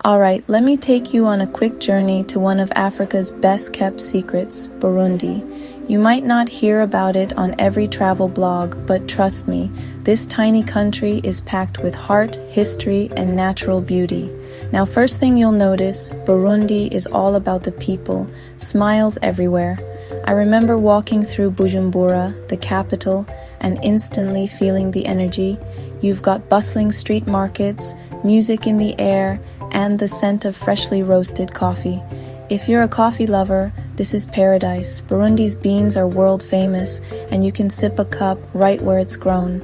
Alright, let me take you on a quick journey to one of Africa's best-kept secrets, Burundi. You might not hear about it on every travel blog, but trust me, this tiny country is packed with heart, history, and natural beauty. Now, first thing you'll notice, Burundi is all about the people, smiles everywhere. I remember walking through Bujumbura, the capital, and instantly feeling the energy. You've got bustling street markets, music in the air, and the scent of freshly roasted coffee. If you're a coffee lover, this is paradise. Burundi's beans are world famous, and you can sip a cup right where it's grown.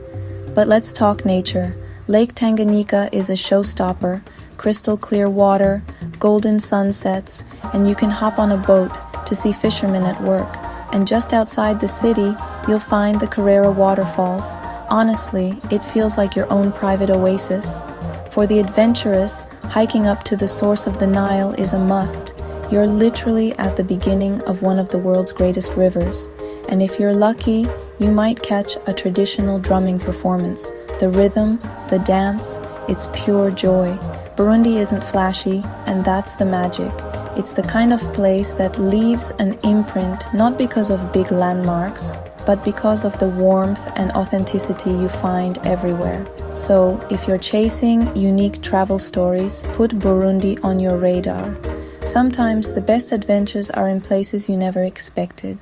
But let's talk nature. Lake Tanganyika is a showstopper. Crystal clear water, golden sunsets, and you can hop on a boat to see fishermen at work. And just outside the city, you'll find the Carrera waterfalls. Honestly, it feels like your own private oasis. For the adventurous, hiking up to the source of the Nile is a must. You're literally at the beginning of one of the world's greatest rivers. And if you're lucky, you might catch a traditional drumming performance. The rhythm, the dance, it's pure joy. Burundi isn't flashy, and that's the magic. It's the kind of place that leaves an imprint not because of big landmarks, but because of the warmth and authenticity you find everywhere. So, if you're chasing unique travel stories, put Burundi on your radar. Sometimes the best adventures are in places you never expected.